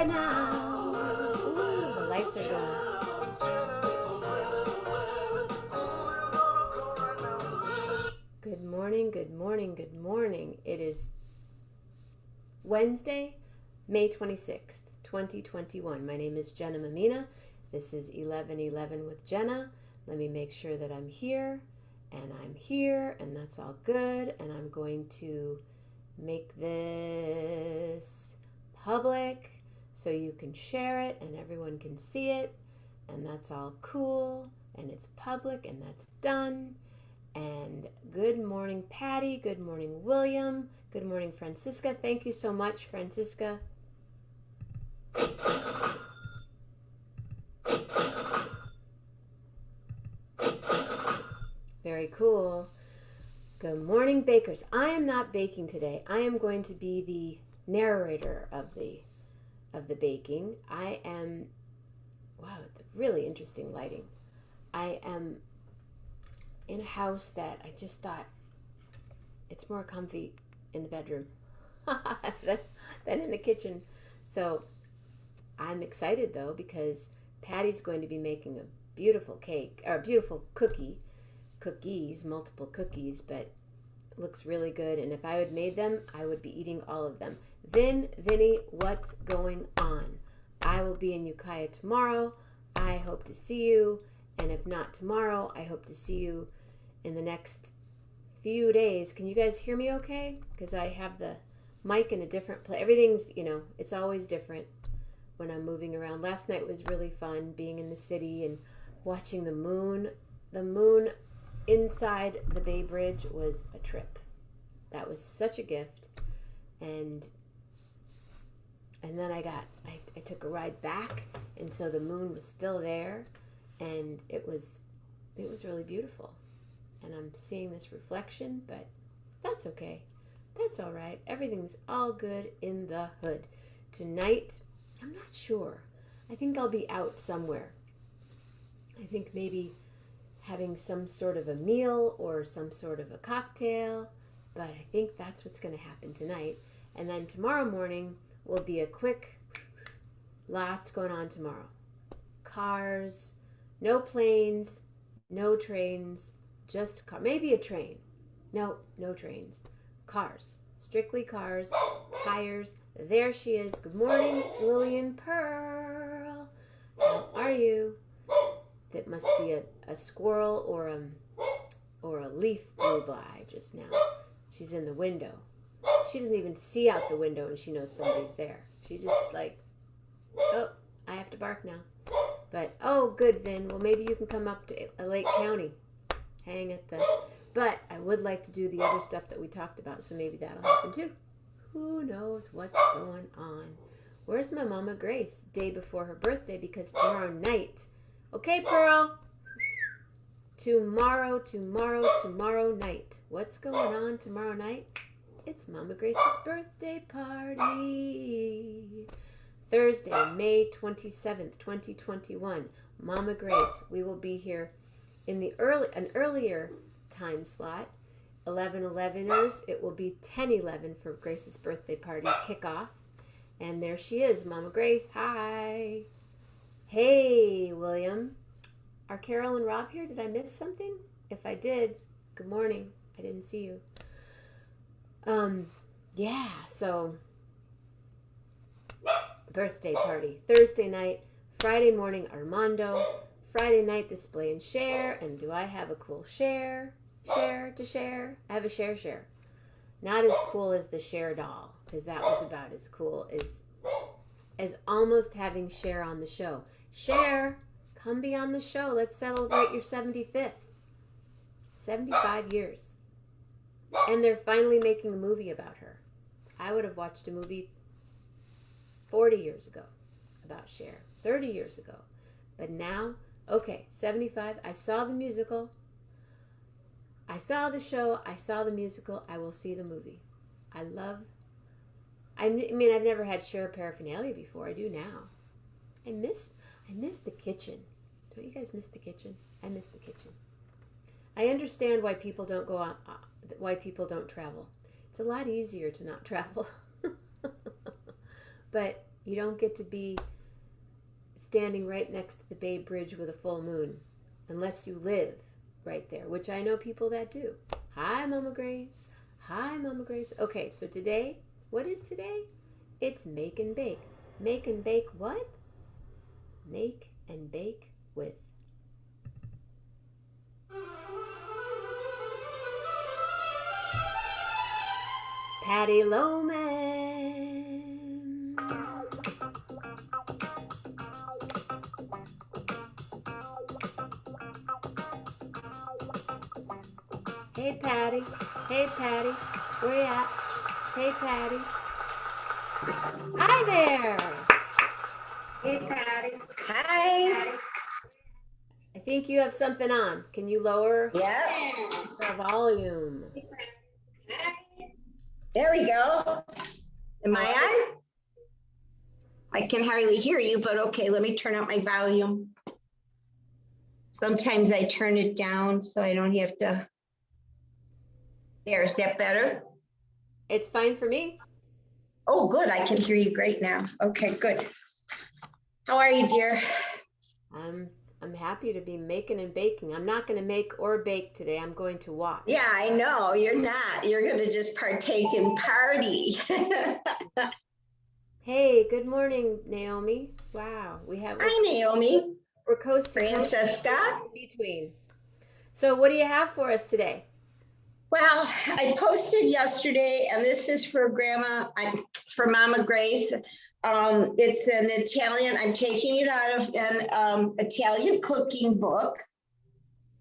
right now. Ooh, the lights are going. Good morning, good morning, good morning. It is Wednesday, May 26th, 2021. My name is Jenna Mammina. This is 11:11 with Jenna. Let me make sure that I'm here, and that's all good. And I'm going to make this public so you can share it and everyone can see it, and that's all cool, and it's public, and that's done. And good morning, Patti. Good morning, William. Good morning, Francisca. Thank you so much, Francisca. Very cool. Good morning, bakers. I am not baking today. I am going to be the narrator of the baking. I am, wow, really interesting lighting. I am in a house that I just thought it's more comfy in the bedroom than in the kitchen. So I'm excited though, because Patty's going to be making a beautiful cake, or a beautiful cookies, multiple cookies, but it looks really good. And if I had made them, I would be eating all of them. Vinny, what's going on? I will be in Ukiah tomorrow. I hope to see you. And if not tomorrow, I hope to see you in the next few days. Can you guys hear me okay? Because I have the mic in a different place. Everything's, it's always different when I'm moving around. Last night was really fun, being in the city and watching the moon. The moon inside the Bay Bridge was a trip. That was such a gift. And then I took a ride back, and so the moon was still there, and it was really beautiful. And I'm seeing this reflection, but that's okay. That's all right. Everything's all good in the hood. Tonight, I'm not sure. I think I'll be out somewhere. I think maybe having some sort of a meal or some sort of a cocktail, but I think that's what's going to happen tonight. And then tomorrow morning will be a quick, lots going on tomorrow. Cars, no planes, no trains, just car. Maybe a train. No trains. Cars. Strictly cars. Tires. There she is. Good morning, Lillian Pearl. How are you? That must be a squirrel or a leaf blew by just now. She's in the window. She doesn't even see out the window, and she knows somebody's there. She just oh, I have to bark now. But, oh, good, Vin. Well, maybe you can come up to Lake County. Hang at but I would like to do the other stuff that we talked about, so maybe that'll happen too. Who knows what's going on? Where's my Mama Grace? Day before her birthday, because tomorrow night. Okay, Pearl. Tomorrow night. What's going on tomorrow night? It's Mama Grace's birthday party. Thursday, May 27th, 2021. Mama Grace. We will be here in an earlier time slot. 11:11ers. It will be 10:11 for Grace's birthday party kickoff. And there she is, Mama Grace. Hi. Hey, William. Are Carol and Rob here? Did I miss something? If I did, good morning. I didn't see you. Yeah, so birthday party. Thursday night, Friday morning, Armando. Friday night, display and share. And do I have a cool share to share? I have a share. Not as cool as the share doll, because that was about as cool as almost having Cher on the show. Cher, come be on the show. Let's celebrate your 75th. 75 years. And they're finally making a movie about her. I would have watched a movie 40 years ago about Cher. 30 years ago. But now, okay, 75. I saw the musical. I saw the show. I saw the musical. I will see the movie. I mean, I've never had Cher paraphernalia before. I do now. I miss the kitchen. Don't you guys miss the kitchen? I miss the kitchen. I understand why people don't go out, why people don't travel. It's a lot easier to not travel. But You don't get to be standing right next to the Bay Bridge with a full moon unless you live right there, which I know people that do. Hi, Mama Grace. Hi, Mama Grace. Okay, so today, what is today? It's make and bake. Make and bake what? Make and bake with Patti Loman. Hey, Patti. Hey, Patti. Where you at? Hey, Patti. Hi there. Hey, Patty. Hi. I think you have something on. Can you lower Yep. the volume? There we go. Am I How are on? I can hardly hear you, but okay, let me turn up my volume. Sometimes I turn it down so I don't have to. There, is that better? It's fine for me. Oh, good. I can hear you great now. Okay, good. How are you, dear? I'm happy to be making and baking. I'm not going to make or bake today. I'm going to watch. Yeah, I know. You're not. You're going to just partake and party. Hey, good morning, Naomi. Wow, Hi, Naomi. we're coast to coast Francesca. in between. So, what do you have for us today? Well, I posted yesterday, and this is for for Mama Grace. It's an Italian, I'm taking it out of an Italian cooking book,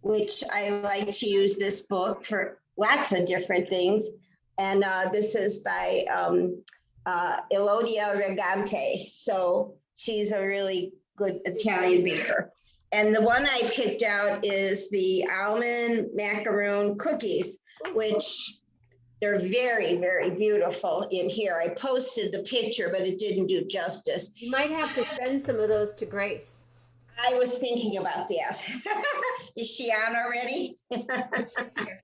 which I like to use this book for lots of different things. And this is by Elodia Regante. So she's a really good Italian baker. And the one I picked out is the almond macaroon cookies, which they're very, very beautiful in here. I posted the picture, but it didn't do justice. You might have to send some of those to Grace. I was thinking about that. Is she on already? She's here.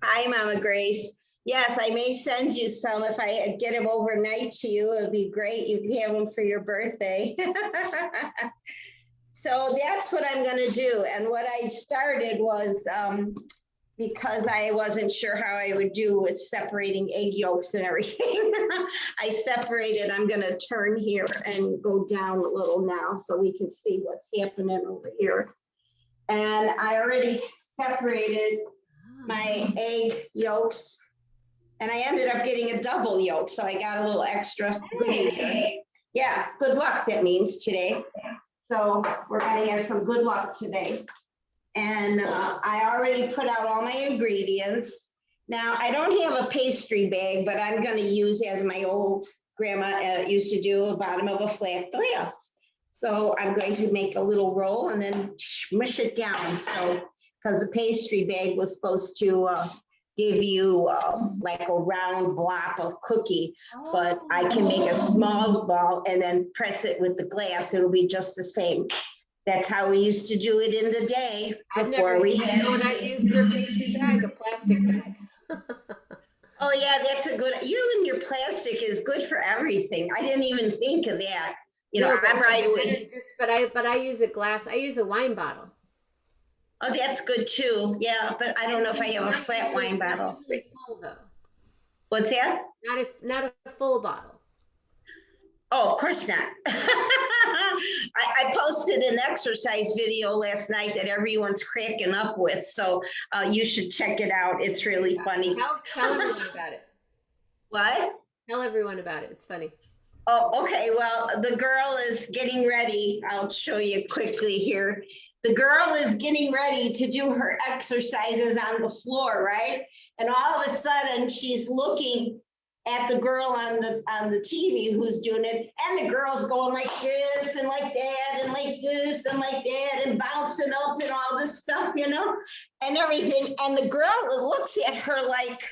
Hi, Mama Grace. Yes, I may send you some if I get them overnight to you. It'd be great. You can have them for your birthday. So that's what I'm going to do. And what I started was because I wasn't sure how I would do with separating egg yolks and everything. I separated. I'm going to turn here and go down a little now so we can see what's happening over here. And I already separated my egg yolks, and I ended up getting a double yolk, so I got a little extra goodie there. Yeah, good luck, that means today. So we're going to have some good luck today. And I already put out all my ingredients. Now, I don't have a pastry bag, but I'm going to use, as my old grandma used to do, a bottom of a flat glass. So I'm going to make a little roll and then mush it down. So, because the pastry bag was supposed to give you like a round block of cookie, but I can make a small ball and then press it with the glass. It'll be just the same. That's how we used to do it in the day before we had. You know what I use for a pastry bag? A plastic bag. Oh yeah, that's a good. You and your plastic is good for everything. I didn't even think of that. You know, I'm right away. But I use a glass. I use a wine bottle. Oh, that's good too. Yeah, but I don't know if I have a flat wine bottle. Not usually full though. What's that? Not a full bottle. Oh, of course not. I posted an exercise video last night that everyone's cracking up with, so you should check it out. It's really funny. Tell everyone about it. What? Tell everyone about it. It's funny. Oh, okay. Well, the girl is getting ready. I'll show you quickly here. The girl is getting ready to do her exercises on the floor, right? And all of a sudden, she's looking at the girl on the TV who's doing it, and the girl's going like this and like that and like this and like that and bouncing up and all this stuff, you know, and everything. And the girl looks at her like,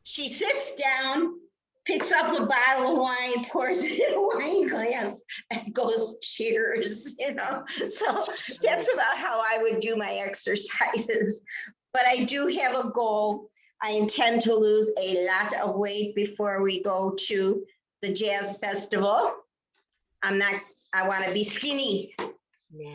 she sits down, picks up a bottle of wine, pours it in a wine glass, and goes, cheers, you know. So that's about how I would do my exercises. But I do have a goal. I intend to lose a lot of weight before we go to the jazz festival. I want to be skinny. Nah.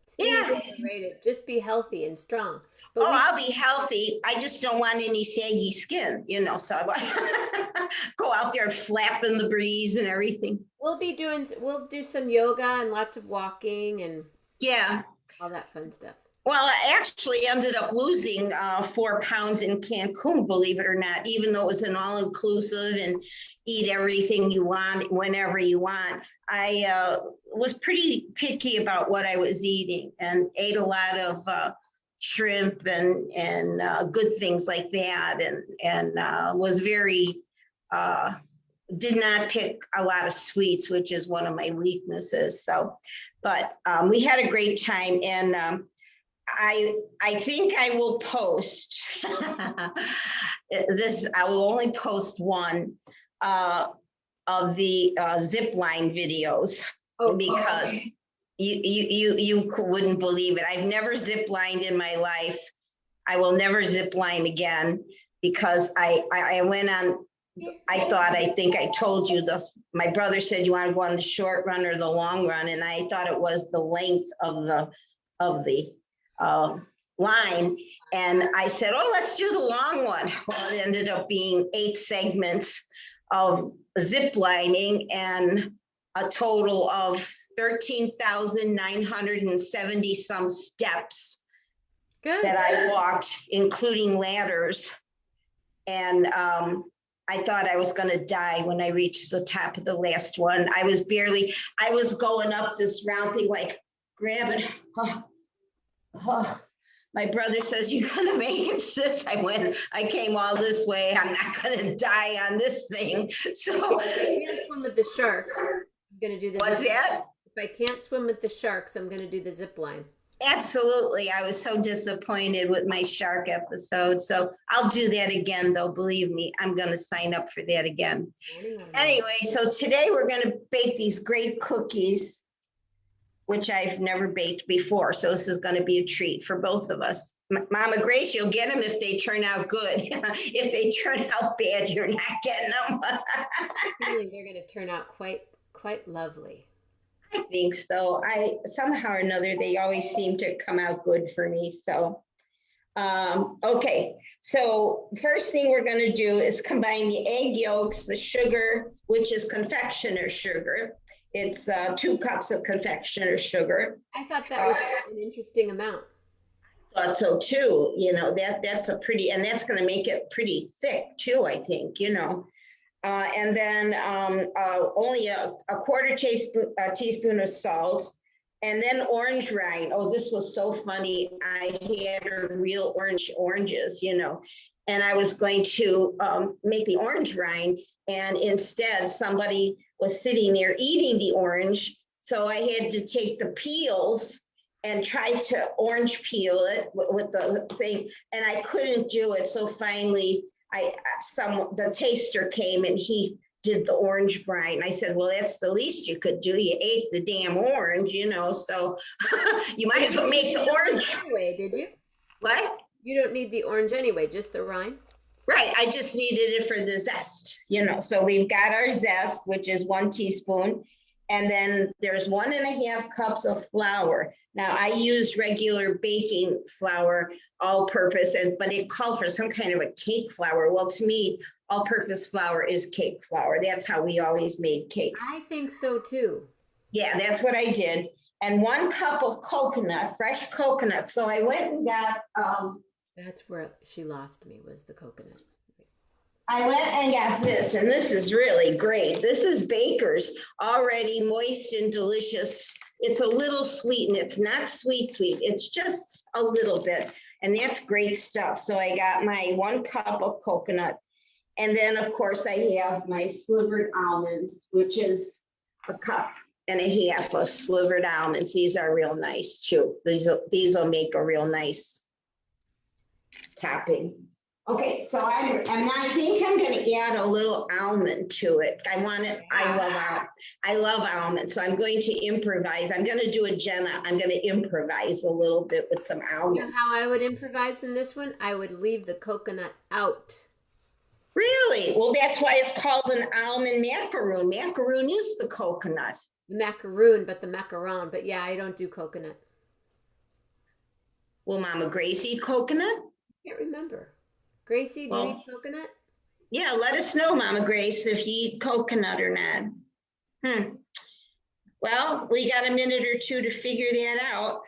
Skinny Yeah. is overrated. Just be healthy and strong. But Oh, I'll be healthy. I just don't want any saggy skin, so I go out there and flap in the breeze and everything. we'll do some yoga and lots of walking and Yeah. all that fun stuff. Well, I actually ended up losing 4 pounds in Cancun, believe it or not, even though it was an all-inclusive and eat everything you want, whenever you want. I was pretty picky about what I was eating and ate a lot of shrimp and good things like that, and was very, did not pick a lot of sweets, which is one of my weaknesses. So, but we had a great time, and I think I will post this. I will only post one of the zip line videos because you wouldn't believe it. I've never zip lined in my life. I will never zip line again because I went on. I think I told you my brother said, you want to go on the short run or the long run, and I thought it was the length of the line, and I said, oh, let's do the long one. Well, it ended up being 8 segments of zip lining and a total of 13,970 some steps. Good. That I walked, including ladders, and I thought I was going to die when I reached the top of the last one. I was going up this round thing, like grabbing. Oh, my brother says, you're going to make it, sis. I came all this way. I'm not going to die on this thing. So if I can't swim with the shark, I'm going to do the what's zip that? line. If I can't swim with the sharks, I'm going to do the zip line. Absolutely. I was so disappointed with my shark episode. So I'll do that again, though. Believe me, I'm going to sign up for that again. Anyway, so today we're going to bake these great cookies, which I've never baked before. So this is going to be a treat for both of us. Mama Grace, you'll get them if they turn out good. If they turn out bad, you're not getting them. I feel they're going to turn out quite lovely. I think so. Somehow or another, they always seem to come out good for me. So, okay. So first thing we're going to do is combine the egg yolks, the sugar, which is confectioner sugar. It's 2 cups of confectioner sugar. I thought that was an interesting amount. I thought so too. That's a pretty, and that's going to make it pretty thick too, I think, and then only a quarter teaspoon of salt, and then orange rind. Oh, this was so funny. I had real oranges, and I was going to make the orange rind, and instead somebody was sitting there eating the orange. So I had to take the peels and try to orange peel it with the thing, and I couldn't do it. So finally, the taster came and he did the orange brine. I said, well, that's the least you could do. You ate the damn orange, so you might as well make the orange. Anyway, did you? What? You don't need the orange anyway, just the rind? Right. I just needed it for the zest, So we've got our zest, which is 1 teaspoon. And then there's 1.5 cups of flour. Now I used regular baking flour, all purpose, but it called for some kind of a cake flour. Well, to me, all purpose flour is cake flour. That's how we always made cakes. I think so too. Yeah, that's what I did. And 1 cup of coconut, fresh coconut. So I went and got. That's where she lost me, was the coconut. I went and got this, and this is really great. This is Baker's, already moist and delicious. It's a little sweet, and it's not sweet. It's just a little bit, and that's great stuff. So I got my 1 cup of coconut, and then, of course, I have my slivered almonds, which is 1.5 cups of slivered almonds. These are real nice, too. These will make a real nice topping. Okay, so I think I'm going to add a little almond to it. I love almonds, so I'm going to improvise. I'm going to do a Jenna. I'm going to improvise a little bit with some almonds. You know how I would improvise in this one? I would leave the coconut out. Really? Well, that's why it's called an almond macaroon. Macaroon is the coconut. Macaroon, but the macaron. But yeah, I don't do coconut. Will Mama Grace eat coconut? Can't remember. Gracie, do you eat Well, coconut? yeah, let us know, Mama Grace, if you eat coconut or not. Well, we got a minute or two to figure that out.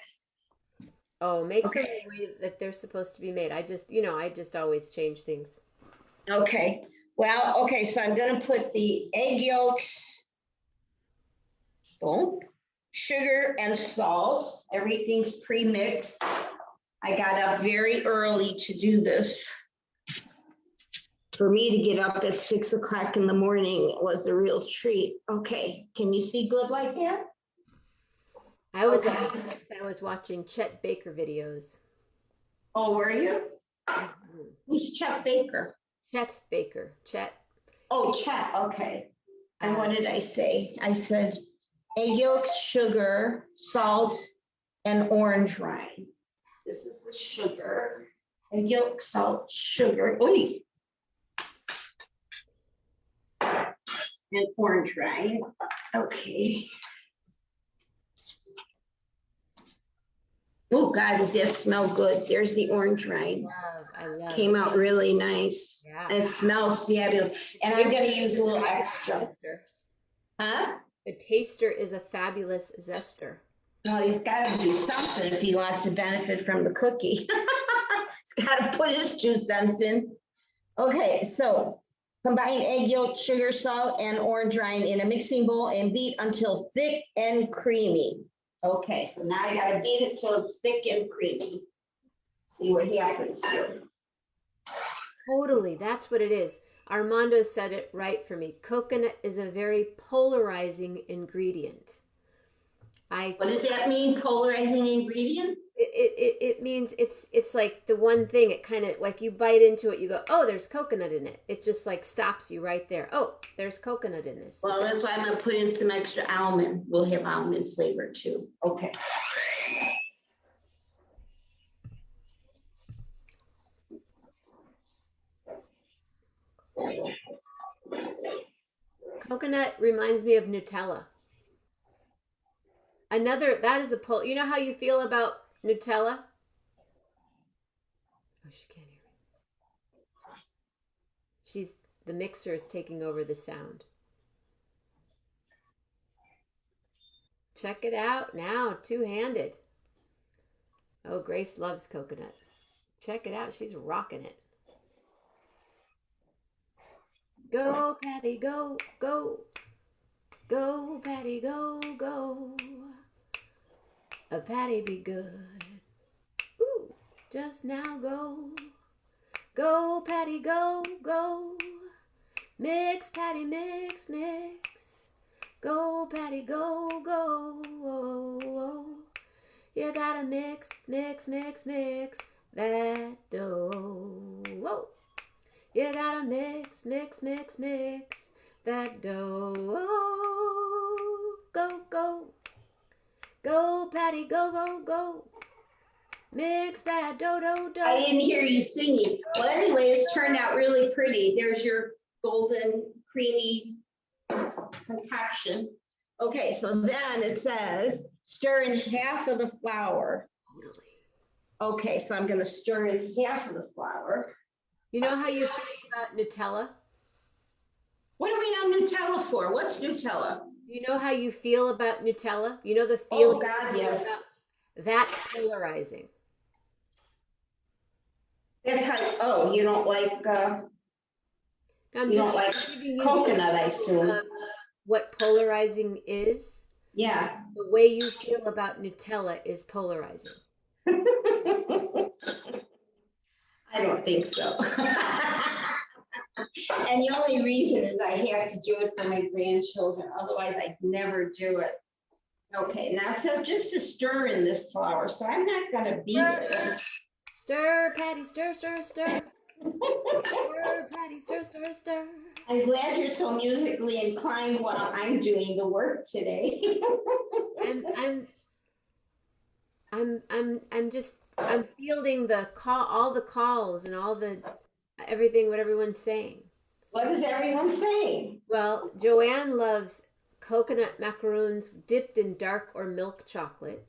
Oh, make them Okay. the way that they're supposed to be made. I just always change things. Okay. Well, okay, so I'm going to put the egg yolks, boom, sugar and salt. Everything's pre-mixed. I got up very early to do this. For me to get up at 6 o'clock in the morning was a real treat. Okay, can you see good like that? I was Okay. up at 6. I was watching Chet Baker videos. Oh, were you? Mhm. Who's Chuck Baker? Chet Baker. Chet. Oh, Chet, okay. And what Uh, did I say? I said egg yolks, sugar, salt, and orange rind. This is the sugar. Egg yolk, salt, sugar. Oy. And orange rind. Okay. Oh God, does that smell good? There's the orange rind. I love. Came out really nice. Yeah. And it smells fabulous. And I'm gonna use a little extra. Zester. Huh? The taster is a fabulous zester. Well, he's got to do something if he wants to benefit from the cookie. He's got to put his 2 cents in. Okay, so combine egg yolk, sugar, salt, and orange rind in a mixing bowl and beat until thick and creamy. Okay, so now I got to beat it till it's thick and creamy. See what happens here. Totally. That's what it is. Armando said it right for me. Coconut is a very polarizing ingredient. What does that mean, polarizing ingredient? It means it's like the one thing, it kind of like you bite into it, you go, oh, there's coconut in it. It just like stops you right there. Oh, there's coconut in this. Well, that's why I'm going to put in some extra almond. We'll have almond flavor too. Okay. Coconut reminds me of Nutella. That is a pull. You know how you feel about Nutella? Oh, she can't hear me. The mixer is taking over the sound. Check it out now, two-handed. Oh, Grace loves coconut. Check it out, she's rocking it. Go, Patty, go, go. Go, Patty, go, go. A Patty be good. Ooh, just now go. Go, Patty, go, go. Mix, Patty, mix, mix. Go, Patty, go, go. Oh, oh. You gotta mix, mix, mix, mix that dough. Whoa. You gotta mix, mix, mix, mix that dough. Oh, go, go. Go, Patty, go, go, go. Mix that dough, dough, dough. I didn't hear you singing. Well, anyway, it's turned out really pretty. There's your golden, creamy concoction. Okay, so then it says stir in half of the flour. Totally. Okay, so I'm going to stir in half of the flour. You know how you feel about Nutella? What are we on Nutella for? What's Nutella? You know how you feel about Nutella? You know the Oh, feeling God, yes. that's polarizing. That's how, oh, you don't like, I'm you just don't like giving you coconut, I the assume. of what polarizing is. Yeah. The way you feel about Nutella is polarizing. I don't think so. And the only reason is I have to do it for my grandchildren. Otherwise, I'd never do it. Okay, now it says just to stir in this flour, so I'm not going to beat it. Stir, Patty, stir, stir, stir. Stir, Patty, stir, stir, stir. I'm glad you're so musically inclined while I'm doing the work today. I'm fielding all the calls and all the everything what everyone's saying. What is everyone saying? Well, Joanne loves coconut macaroons dipped in dark or milk chocolate.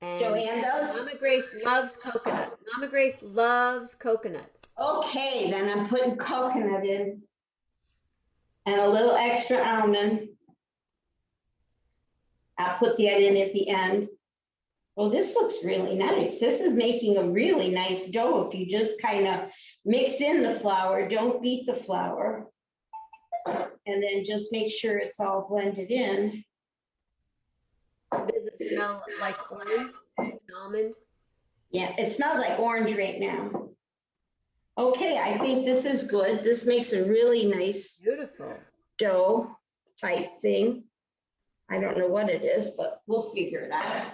And Joanne does? Mama Grace loves coconut. Mama Grace loves coconut. Okay, then I'm putting coconut in and a little extra almond. I'll put that in at the end. Well, this looks really nice. This is making a really nice dough if you just kind of mix in the flour, don't beat the flour, and then just make sure it's all blended in. Does it smell like orange and almond? Yeah, it smells like orange right now. Okay, I think this is good. This makes a really nice Beautiful. dough type thing. I don't know what it is, but we'll figure it out.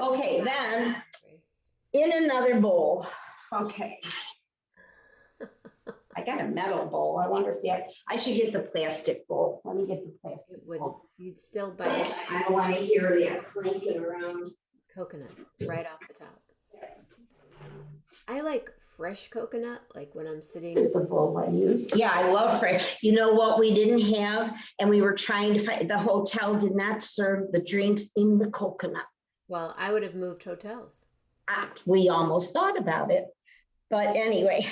Okay, then in another bowl. Okay. I got a metal bowl. I wonder if I should get the plastic bowl. Let me get the plastic It wouldn't. bowl. You'd still bite I don't want to hear that clanking around. coconut right off the top. I like fresh coconut, like when I'm sitting. This is the bowl I use. Yeah, I love fresh. You know what we didn't have? And we were trying to find, the hotel did not serve the drinks in the coconut. Well, I would have moved hotels. We almost thought about it. But anyway,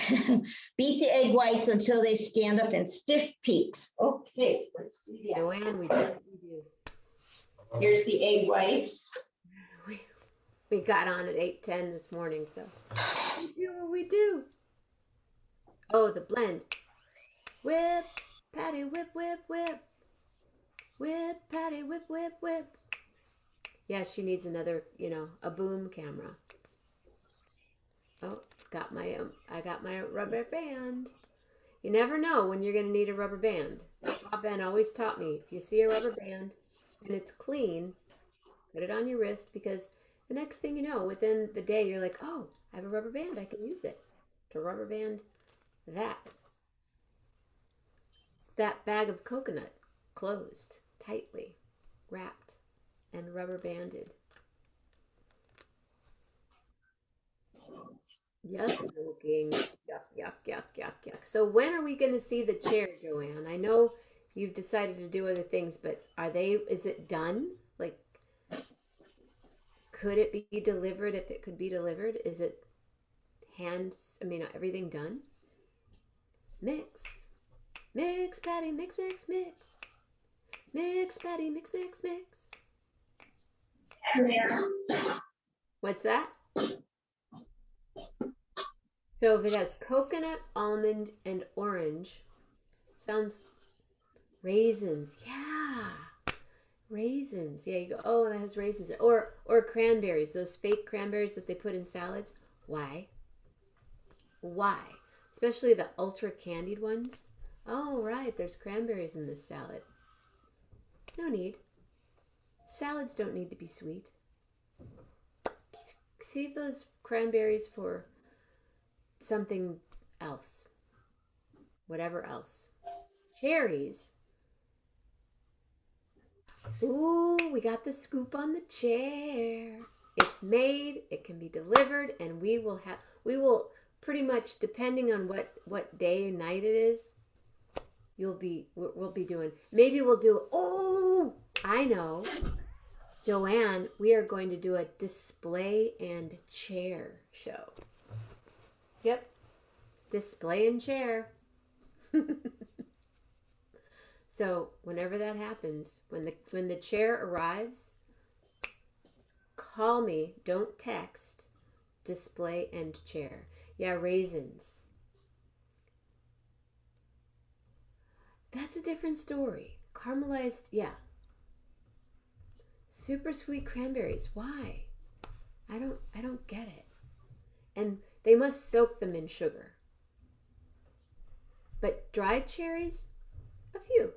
beat the egg whites until they stand up in stiff peaks. Okay, let's do that. Joanne, we do. We do. Here's the egg whites. We got on at 8:10 this morning, so we do what we do. Oh, the blend. Whip, Patti, whip, whip, whip. Whip, Patti, whip, whip, whip. Yeah, she needs another, a boom camera. Oh, I got my rubber band. You never know when you're going to need a rubber band. Bob Ben always taught me, if you see a rubber band and it's clean, put it on your wrist, because the next thing you know, within the day, you're like, oh, I have a rubber band. I can use it to rubber band that bag of coconut closed, tightly wrapped and rubber banded. Yes, smoking. Yuck, yuck, yuck, yuck, yuck. So when are we going to see the chair, Joanne? I know you've decided to do other things, but is it done? Like, could it be delivered if it could be delivered? Is it everything done? Mix. Mix, Patti, mix, mix, mix. Mix, Patti, mix, mix, mix. What's that? So if it has coconut, almond, and orange, sounds raisins. Yeah. Raisins. Yeah, you go, oh, and it has raisins. Or cranberries, those fake cranberries that they put in salads. Why? Why? Especially the ultra candied ones. Oh, right, there's cranberries in this salad. No need. Salads don't need to be sweet. Save those cranberries for something else. Whatever else. Cherries. Ooh, we got the scoop on the chair. It's made, it can be delivered, and we will pretty much, depending on what day and night it is, we'll be doing. Maybe we'll do, oh, I know. Joanne, we are going to do a display and chair show. Yep. Display and chair. So whenever that happens, when the chair arrives, call me. Don't text. Display and chair. Yeah, raisins. That's a different story. Caramelized, yeah. Super sweet cranberries. Why? I don't get it. And they must soak them in sugar. But dried cherries, a few.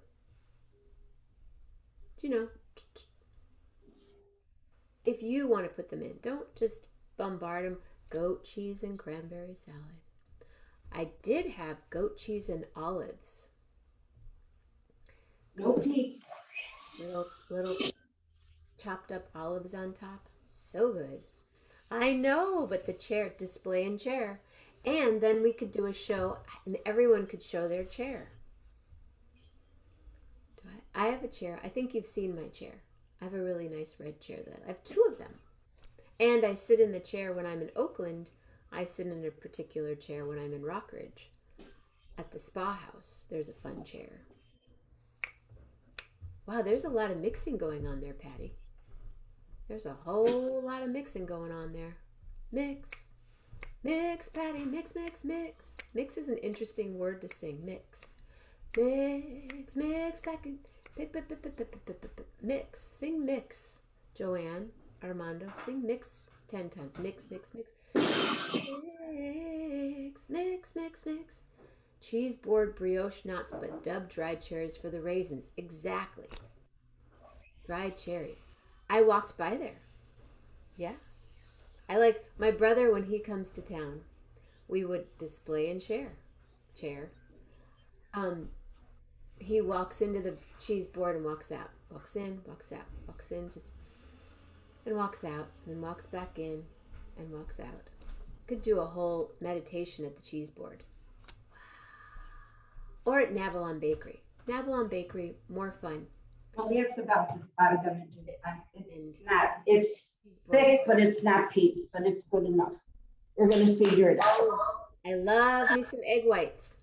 If you want to put them in, don't just bombard them. Goat cheese and cranberry salad. I did have goat cheese and olives. Okay. Little chopped up olives on top. So good. I know, but the chair, display and chair. And then we could do a show and everyone could show their chair. I have a chair. I think you've seen my chair. I have a really nice red chair. I have two of them. And I sit in the chair when I'm in Oakland. I sit in a particular chair when I'm in Rockridge. At the spa house, there's a fun chair. Wow, there's a lot of mixing going on there, Patti. There's a whole lot of mixing going on there. Mix. Mix, Patti, mix, mix, mix. Mix is an interesting word to sing. Mix. Mix, mix, Bakin. Mix. Sing mix. Joanne, Armando, sing mix 10 times. Mix, mix, mix. Mix, mix, mix, mix. Cheese board brioche knots, but dubbed dried cherries for the raisins. Exactly. Dried cherries. I walked by there. Yeah. I like my brother when he comes to town. We would display and share. Chair. He walks into the cheese board and walks out. Walks in, walks out, walks in, just and walks out, and then walks back in and walks out. Could do a whole meditation at the cheese board. Or at Navalon Bakery. Navalon Bakery, more fun. Well, that's about what I'm gonna do. It's thick, but it's not peat, but it's good enough. We're gonna figure it out. I love me some egg whites.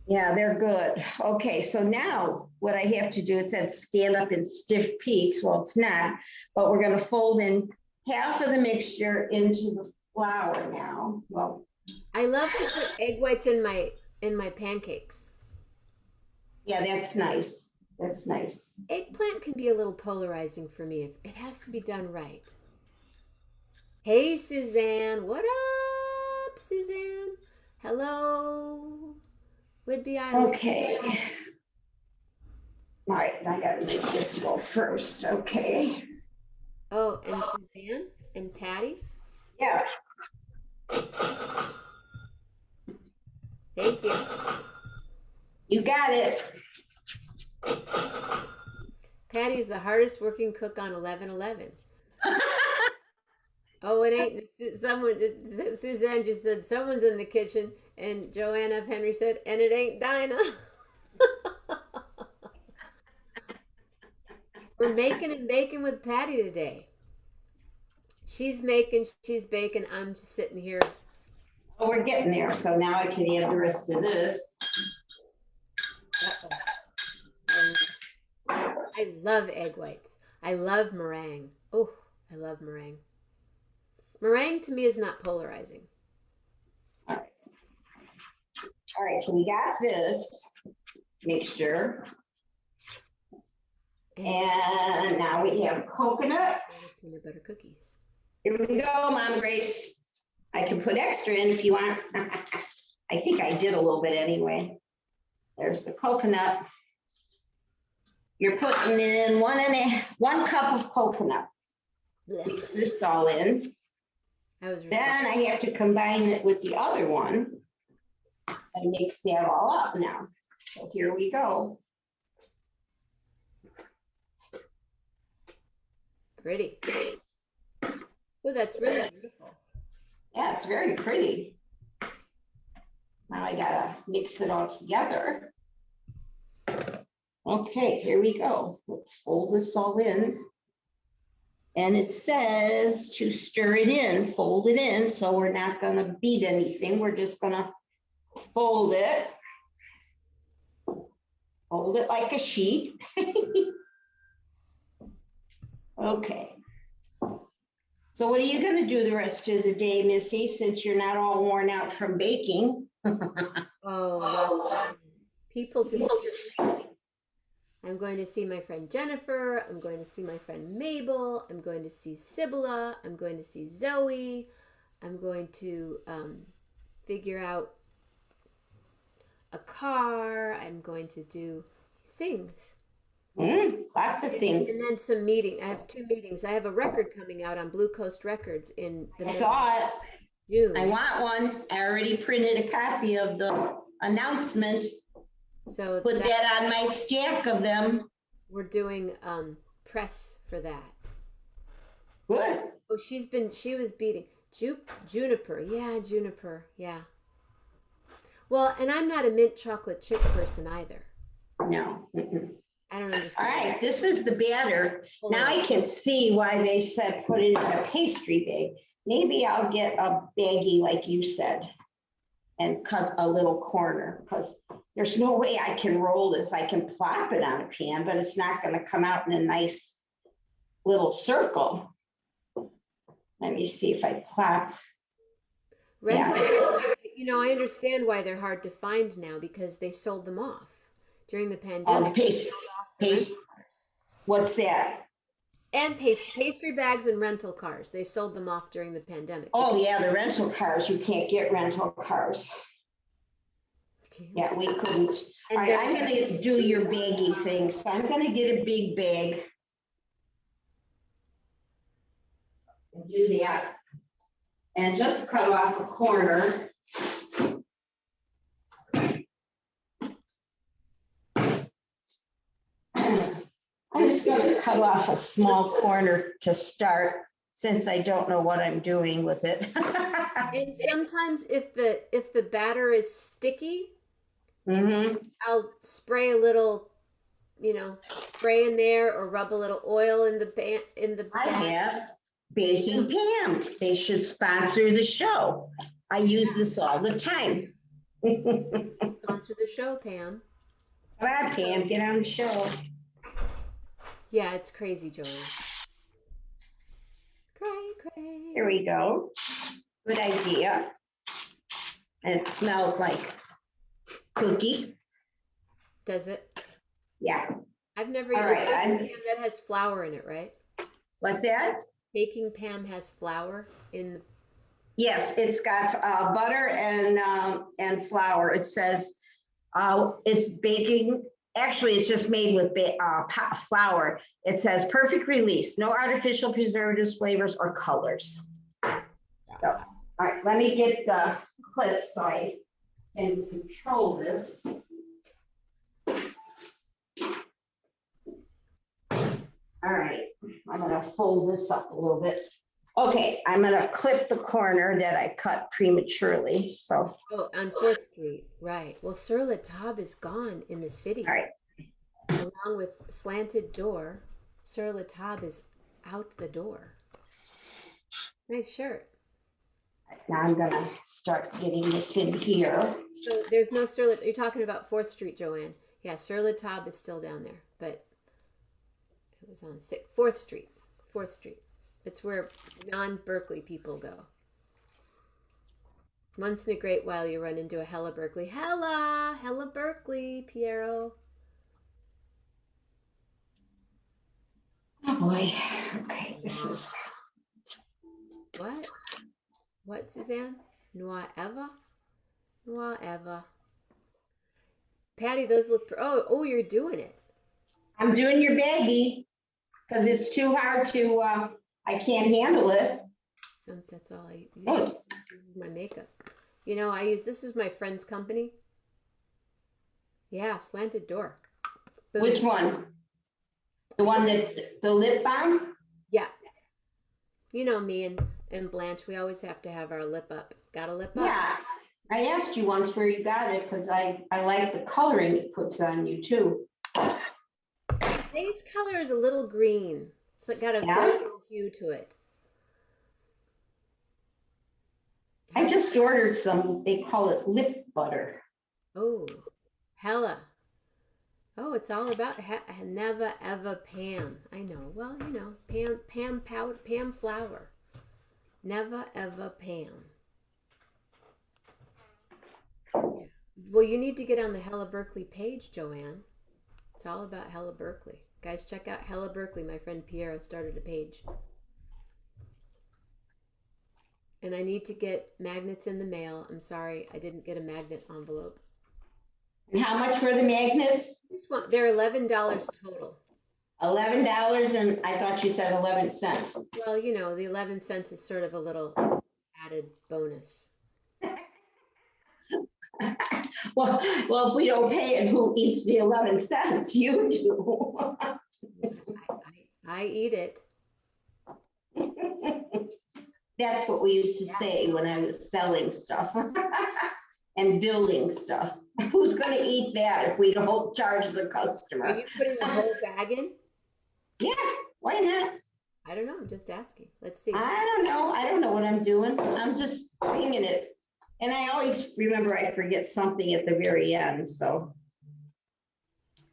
Yeah, they're good. Okay, so now what I have to do, it says stand up in stiff peaks. Well, it's not, but we're gonna fold in half of the mixture into the flour now. Well, I love to put egg whites in my pancakes. Yeah, that's nice. That's nice. Eggplant can be a little polarizing for me. It has to be done right. Hey, Suzanne. What up, Suzanne? Hello. Whidbey Island. Okay. All right, I gotta make this go first. Okay. Oh, and Suzanne and Patti? Yeah. Thank you. You got it. Patty's the hardest working cook on 11/11. Oh, it ain't someone. Suzanne just said someone's in the kitchen, and Joanne F. Henry said, and it ain't Dinah. We're making and baking with Patti today. She's making, she's baking. I'm just sitting here. Oh, we're getting there. So now I can add the rest of this. I love egg whites. I love meringue. Oh, I love meringue. Meringue to me is not polarizing. All right. All right, so we got this mixture. And now we have coconut. Peanut butter cookies. Here we go, Mom Grace. I can put extra in if you want. I think I did a little bit anyway. There's the coconut. You're putting in 1 cup of coconut. Mix this all in. Then I have to combine it with the other one and mix that all up now. So here we go. Pretty. Oh, that's really beautiful. Yeah, it's very pretty. Now I gotta mix it all together. Okay, here we go. Let's fold this all in. And it says to stir it in, fold it in. So we're not gonna beat anything. We're just gonna fold it. Fold it like a sheet. Okay. So what are you gonna do the rest of the day, Missy, since you're not all worn out from baking? Oh, well, people to see. I'm going to see my friend Jennifer. I'm going to see my friend Mabel. I'm going to see Sibylla. I'm going to see Zoe. I'm going to figure out a car. I'm going to do things. Lots of things. And then some meeting. I have 2 meetings. I have a record coming out on Blue Coast Records in the I saw it. June. I want one. I already printed a copy of the announcement. So put that on my stack of them. We're doing press for that. Good. Oh, she was beating Juniper. Yeah, Juniper. Yeah. Well, and I'm not a mint chocolate chip person either. No. Mm-mm. I don't All understand. right, this is the batter. Now I can see why they said put it in a pastry bag. Maybe I'll get a baggie like you said and cut a little corner because there's no way I can roll this. I can plop it on a pan, but it's not going to come out in a nice little circle. Let me see if I plop. Rental, Yeah. you know, I understand why they're hard to find now because they sold them off during the Oh, the pandemic. paste. What's that? And pastry bags and rental cars. They sold them off during the pandemic. Oh, yeah, the rental cars. You can't get rental cars. Yeah, we couldn't. All right, I'm going to do your baggy thing. So I'm going to get a big bag and do that. And just cut off a corner. I'm just going to cut off a small corner to start since I don't know what I'm doing with it. And sometimes if the batter is sticky, I'll spray a little, you know, spray in there or rub a little oil in the bag. I have Baking Pam. They should sponsor the show. I use this all the time. Sponsor the show, Pam. Come on, Pam, get on the show. Yeah, it's crazy, Joanne. Cray. Here we go. Good idea. And it smells like cookie. Does it? Yeah. I've never All eaten right, Pam that has flour in it, right? What's that? Baking Pam has flour in. Yes, it's got butter and flour. It says it's baking. Actually, it's just made with flour. It says perfect release, no artificial preservatives, flavors, or colors. So, all right, let me get the clip so I can control this. All right, I'm gonna fold this up a little bit. Okay, I'm gonna clip the corner that I cut prematurely, so. Oh, on 4th Street, right. Well, Sur La Table is gone in the city. All right. Along with Slanted Door, Sur La Table is out the door. Nice shirt. Now I'm gonna start getting this in here. So there's no Sur La, you're talking about 4th Street, Joanne. Yeah, Sur La Table is still down there, but it was on 4th Street. 4th Street. It's where non-Berkeley people go. Once in a great while you run into a Hella Berkeley. Hella Berkeley, Piero. Oh boy. Okay, this is. What, Suzanne? Noir Eva? Patti, those look. Oh, you're doing it. I'm doing your baggie because it's too hard to. I can't handle it. So that's all I use. This is my makeup. You know, this is my friend's company. Yeah, Slanted Door. Boom. Which one? The one that the lip balm? Yeah. You know me and Blanche, we always have to have our lip up. Got a lip up? Yeah. I asked you once where you got it because I like the coloring it puts on you too. Today's color is a little green. So it got a golden hue to it. I just ordered some, they call it lip butter. Oh, Hella. Oh, it's all about Never Ever Pam. I know. Well, you know, Pam flour. Never Ever Pam. Yeah. Well, you need to get on the Hella Berkeley page, Joanne. It's all about Hella Berkeley. Guys, check out Hella Berkeley. My friend Piero started a page. And I need to get magnets in the mail. I'm sorry, I didn't get a magnet envelope. And how much were the magnets? They're $11 total. $11, and I thought you said 11 cents. Well, you know, the 11 cents is sort of a little added bonus. Well, if we don't pay it, who eats the 11 cents? You do. I eat it. That's what we used to say when I was selling stuff. and building stuff. Who's going to eat that if we don't charge the Are customer? you putting the whole bag in? Yeah, why not? I don't know. I'm just asking. Let's see. I don't know. I don't know what I'm doing. I'm just winging it. And I always remember I forget something at the very end. So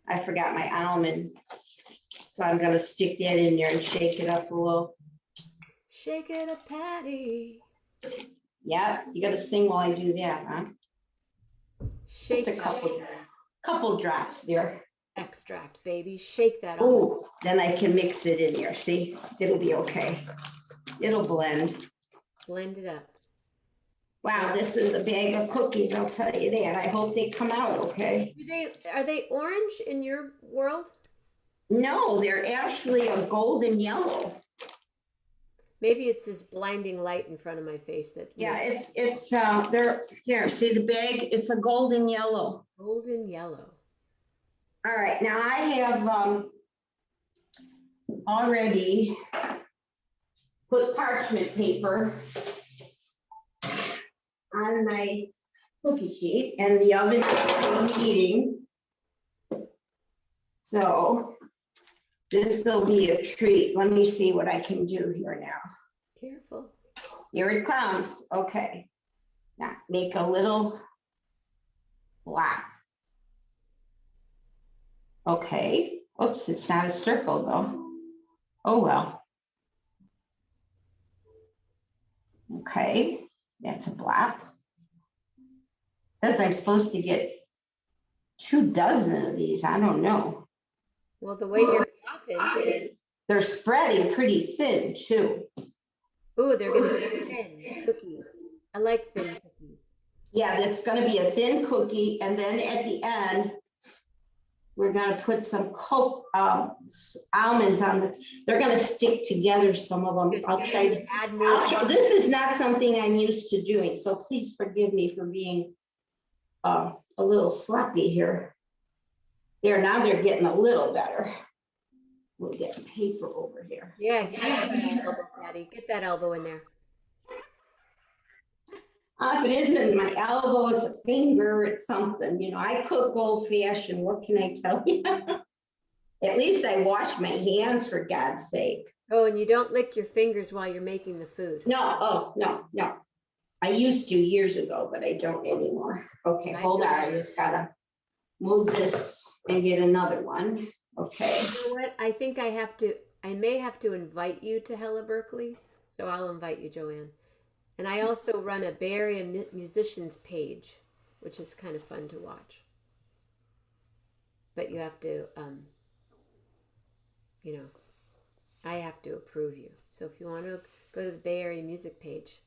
I forgot my almond. So I'm going to stick that in there and shake it up a little. Shake it up, Patti. Yeah, you got to sing while I do that, huh? Shake Just a couple drops there. extract, baby. Shake that up. Ooh, then I can mix it in there. See, it'll be okay. It'll blend. Blend it up. Wow, this is a bag of cookies, I'll tell you that. I hope they come out okay. Are they orange in your world? No, they're actually a golden yellow. Maybe it's this blinding light in front of my face that. Yeah, they're here. See the bag? It's a golden yellow. Golden yellow. All right, now I have already put parchment paper on my cookie sheet, and the oven is heating. So this will be a treat. Let me see what I can do here now. Careful. Here it comes. Okay. Now make a little block. Okay. Oops, it's not a circle though. Oh well. Okay, that's a block. Says I'm supposed to get 24 of these. I don't know. Well, the way you're chopping. They're spreading pretty thin too. Ooh, they're going to be thin cookies. I like thin cookies. Yeah, that's going to be a thin cookie. And then at the end, we're going to put some almonds on it. They're going to stick together, some of them. Good. I'll try to add more. This is not something I'm used to doing, so please forgive me for being a little sloppy here. There, now they're getting a little better. We'll get paper over here. Yeah, use that elbow, Patti. Get that elbow in there. If it isn't my elbow, it's a finger, it's something. You know, I cook old fashioned. What can I tell you? At least I wash my hands, for God's sake. Oh, and you don't lick your fingers while you're making the food. No, no. I used to years ago, but I don't anymore. Okay, hold on. I just gotta move this and get another one. Okay. You know what? I think I may have to invite you to Hella Berkeley. So I'll invite you, Joanne. And I also run a Bay Area musicians page, which is kind of fun to watch. But you have to, I have to approve you. So if you want to go to the Bay Area music page.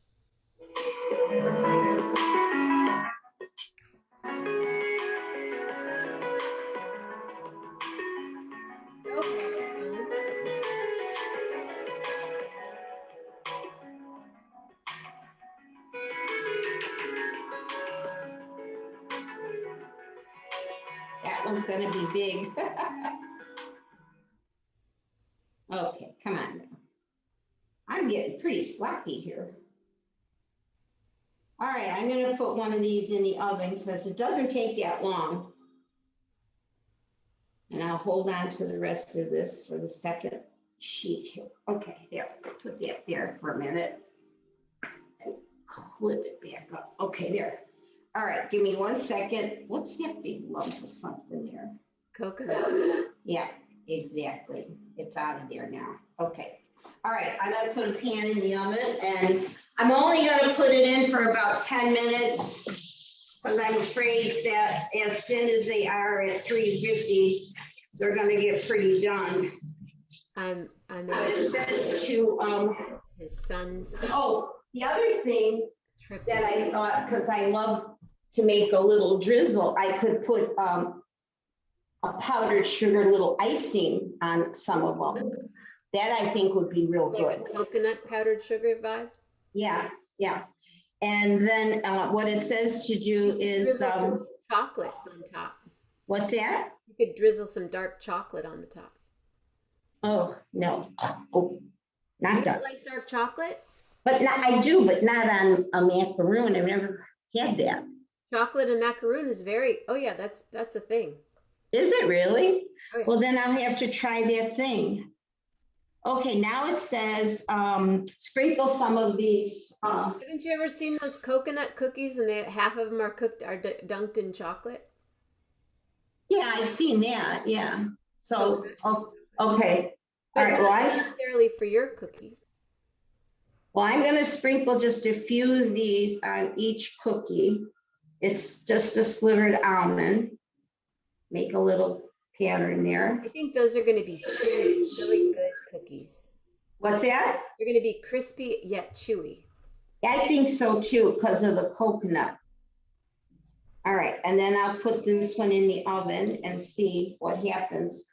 That one's going to be big. Okay, come on now. I'm getting pretty sloppy here. All right, I'm going to put one of these in the oven because it doesn't take that long. And I'll hold on to the rest of this for the second sheet here. Okay, there, put that there for a minute. And clip it back up. Okay, there. All right, give me 1 second. What's that big lump of something there? Coconut. Yeah, exactly. It's out of there now. Okay. All right, I'm gonna put a pan in the oven, and I'm only gonna put it in for about 10 minutes because I'm afraid that as thin as they are at 350, they're gonna get pretty done. I'm It says to his son's. Oh, the other thing that I thought, because I love to make a little drizzle, I could put a powdered sugar little icing on some of them. That I think would be real Like good. a coconut powdered sugar vibe? Yeah. And then what it says to do is chocolate on top. What's that? You could drizzle some dark chocolate on the top. Oh, no. Oh, not you dark. Don't like dark chocolate? But not, I do, but not on a macaroon. I've never had that. chocolate and macaroon is very, oh yeah, that's a thing. Is it really? Oh yeah. Well, then I'll have to try that thing. Okay, now it says sprinkle some of these. Haven't you ever seen those coconut cookies and half of them are cooked are dunked in chocolate? Yeah, I've seen that. Yeah. So, Coconut. okay. All But right. not necessarily for your cookie. Well, I'm going to sprinkle just a few of these on each cookie. It's just a slivered almond. Make a little pattern there. I think those are going to be chewy, really good cookies. What's that? They're going to be crispy yet chewy. I think so too, because of the coconut. All right, and then I'll put this one in the oven and see what happens.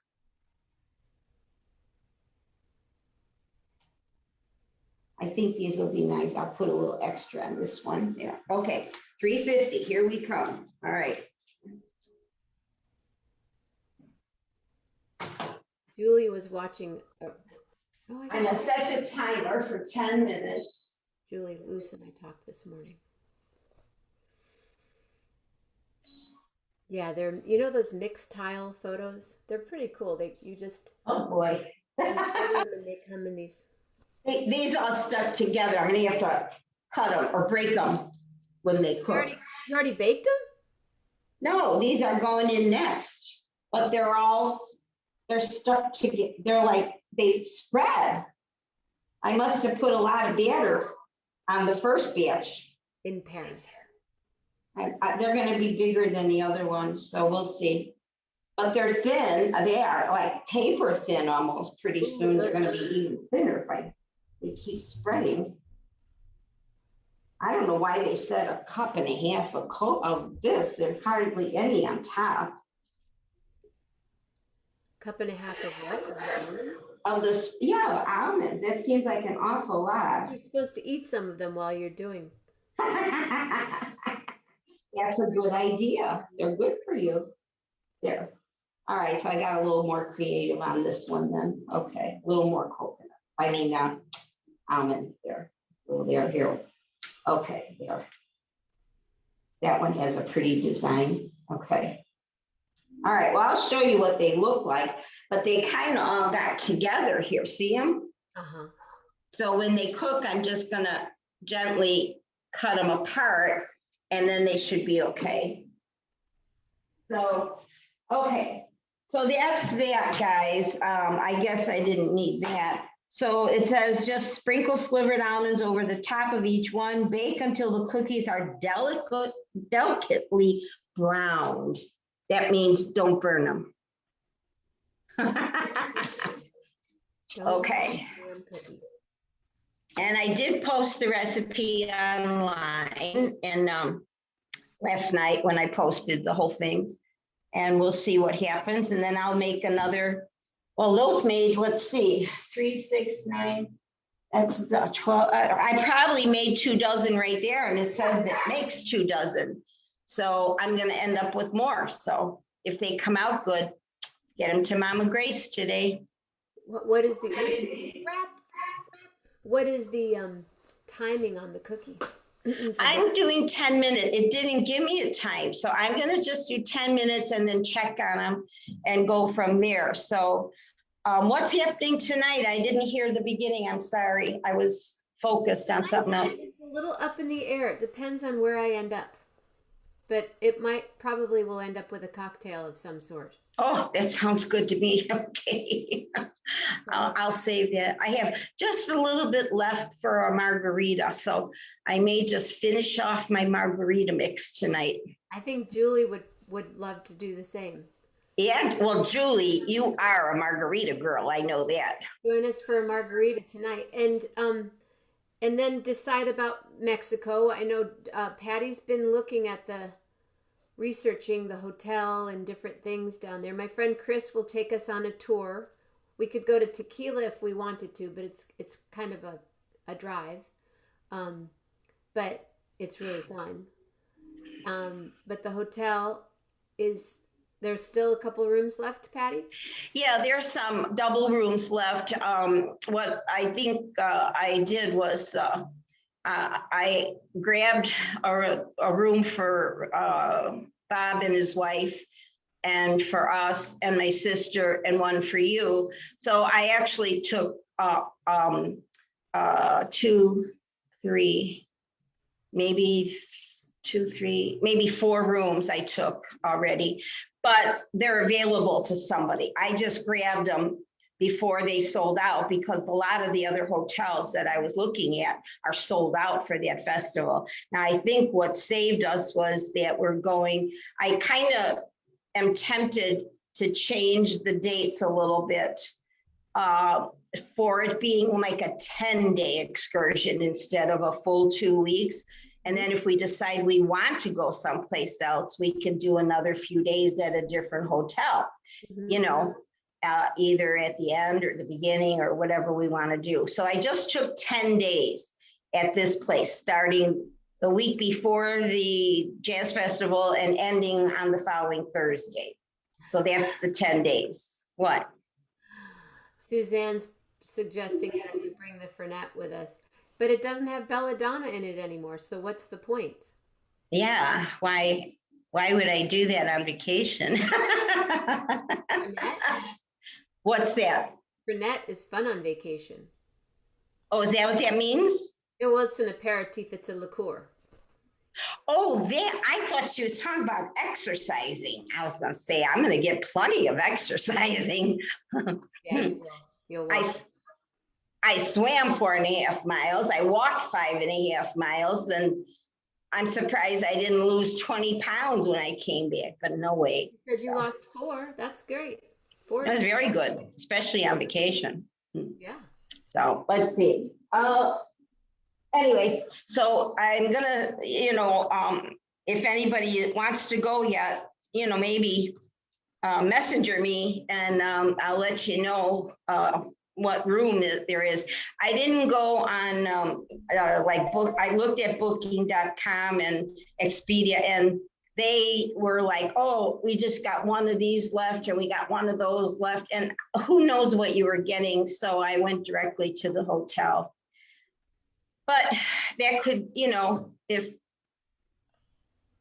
I think these will be nice. I'll put a little extra on this one there. Okay, 350, here we come. All right. Julie was watching. I'm gonna set the timer for 10 minutes. Julie, Luce, and I talked this morning. Yeah, they're those mixed tile photos. They're pretty cool. You just Oh boy. and they come in these. These all stuck together. I'm gonna have to cut them or break them when they cook. You already baked them? No, these are going in next, but they're stuck together. They're like they spread. I must have put a lot of batter on the first batch. In Paris. They're going to be bigger than the other ones, so we'll see. But they're thin. They are like paper thin almost. Pretty soon they're going to be even thinner if they keep spreading. I don't know why they said a cup and a half of this. There's hardly any on top. Cup and a half of what? Of the almonds? Of this, yeah, the almonds. That seems like an awful lot. You're supposed to eat some of them while you're doing. That's a good idea. They're good for you. There. All right, so I got a little more creative on this one then. Okay, a little more coconut. Almond there. A little there, here. Okay, there. That one has a pretty design. Okay. All right, well, I'll show you what they look like, but they kind of all got together here. See them? Uh-huh. So when they cook, I'm just gonna gently cut them apart and then they should be okay. So, okay. So that's that, guys. I guess I didn't need that. So it says just sprinkle slivered almonds over the top of each one. Bake until the cookies are delicately browned. That means don't burn them. Okay. And I did post the recipe online and last night when I posted the whole thing, and we'll see what happens. And then I'll make another. Well, those made, let's see, 3, 6, 9. That's 12. I probably made 2 dozen right there, and it says it makes 2 dozen. So I'm going to end up with more. So if they come out good, get them to Mama Grace today. What is the what is the timing on the cookie? I'm doing 10 minutes. It didn't give me a time. So I'm going to just do 10 minutes and then check on them and go from there. So what's happening tonight? I didn't hear the beginning. I'm sorry. I was focused on something else. It's a little up in the air. It depends on where I end up. But it probably will end up with a cocktail of some sort. Oh, that sounds good to me. Okay. I'll save that. I have just a little bit left for a margarita, so I may just finish off my margarita mix tonight. I think Julie would love to do the same. Yeah, well, Julie, you are a margarita girl. I know that. Join us for a margarita tonight, and then decide about Mexico. I know Patty's been looking at researching the hotel and different things down there. My friend Chris will take us on a tour. We could go to Tequila if we wanted to, but it's kind of a drive. But it's really fun. But the hotel there's still a couple rooms left, Patti? Yeah, there's some double rooms left. What I think I did was I grabbed a room for Bob and his wife, and for us and my sister, and one for you. So I actually took 2, 3, maybe 2, 3, maybe 4 rooms I took already, but they're available to somebody. I just grabbed them before they sold out, because a lot of the other hotels that I was looking at are sold out for that festival. Now, I think what saved us was that I kind of am tempted to change the dates a little bit, for it being like a 10-day excursion instead of a full 2 weeks. And then if we decide we want to go someplace else, we can do another few days at a different hotel, either at the end or the beginning or whatever we want to do. So I just took 10 days at this place, starting the week before the jazz festival and ending on the following Thursday. So that's the 10 days. What? Suzanne's suggesting that we bring the Fernet with us, but it doesn't have belladonna in it anymore. So what's the point? Yeah, why would I do that on vacation? Fernet? What's that? Fernet is fun on vacation. Oh, is that what that means? Yeah, well, it's an aperitif. It's a liqueur. Oh, I thought she was talking about exercising. I was going to say, I'm going to get plenty of exercising. Yeah, you will. You'll walk. I swam 4.5 miles. I walked 5.5 miles. And I'm surprised I didn't lose 20 pounds when I came back, but no way. You said you lost 4. That's great. 4 That's very good, especially on vacation. Yeah. So let's see. Anyway, so I'm gonna, if anybody wants to go yet, maybe messenger me, and I'll let you know what room there is. I didn't go on I looked at booking.com and Expedia, and they were like, oh, we just got one of these left, and we got one of those left, and who knows what you were getting. So I went directly to the hotel. But that could, if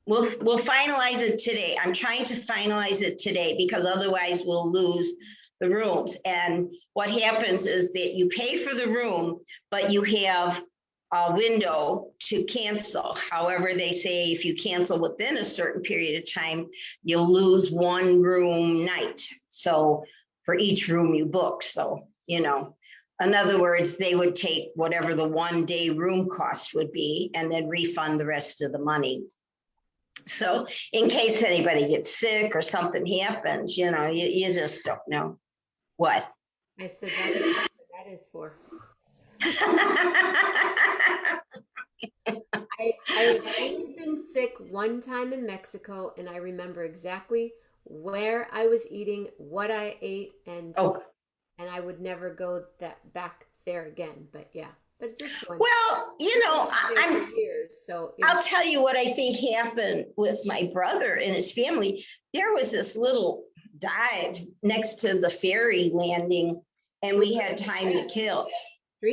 we'll finalize it today. I'm trying to finalize it today, because otherwise we'll lose the rooms. And what happens is that you pay for the room, but you have a window to cancel. However, they say if you cancel within a certain period of time, you'll lose 1 room night. So for each room you book. So, in other words, they would take whatever the 1-day room cost would be and then refund the rest of the money. So in case anybody gets sick or something happens, you just don't know. What? I said that's what that is for. I've only been sick one time in Mexico, and I remember exactly where I was eating, what I ate, and I would never go back there again. But yeah, but just once. Well, I'm years, so I'll tell you what I think happened with my brother and his family. There was this little dive next to the ferry landing, and we had time to kill.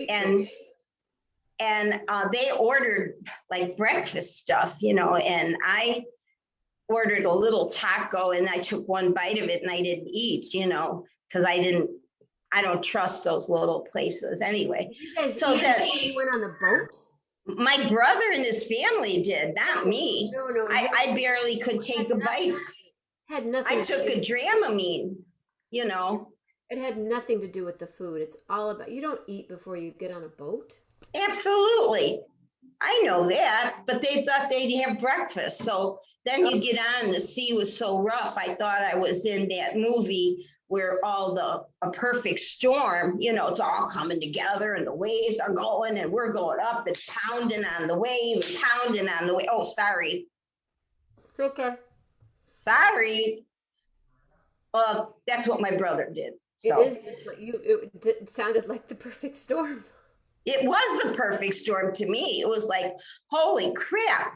And they ordered like breakfast stuff, and I ordered a little taco, and I took one bite of it and I didn't eat, because I don't trust those little places anyway. You guys you went on the boat? My brother and his family did, not me. No. I barely could take a bite. Had nothing. I took a Dramamine, It had nothing to do with the food. It's all about, you don't eat before you get on a boat. Absolutely. I know that, but they thought they'd have breakfast. So then you get on, the sea was so rough. I thought I was in that movie where a perfect storm, it's all coming together and the waves are going and we're going up and pounding on the wave, pounding on the wave. Oh, sorry. It's okay. Sorry. Well, that's what my brother did. So. It is. It sounded like the perfect storm. It was the perfect storm to me. It was like, holy crap.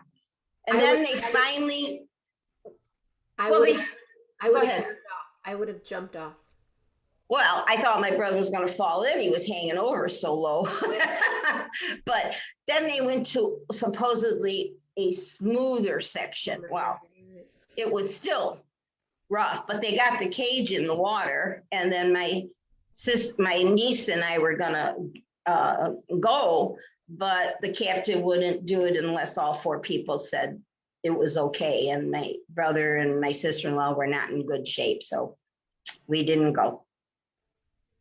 And then they finally. I would have jumped off. Well, I thought my brother was going to fall in. He was hanging over so low. But then they went to supposedly a smoother section. Wow. It was still rough, but they got the cage in the water. And then my niece and I were going to go, but the captain wouldn't do it unless all four people said it was okay. And my brother and my sister-in-law were not in good shape. So we didn't go.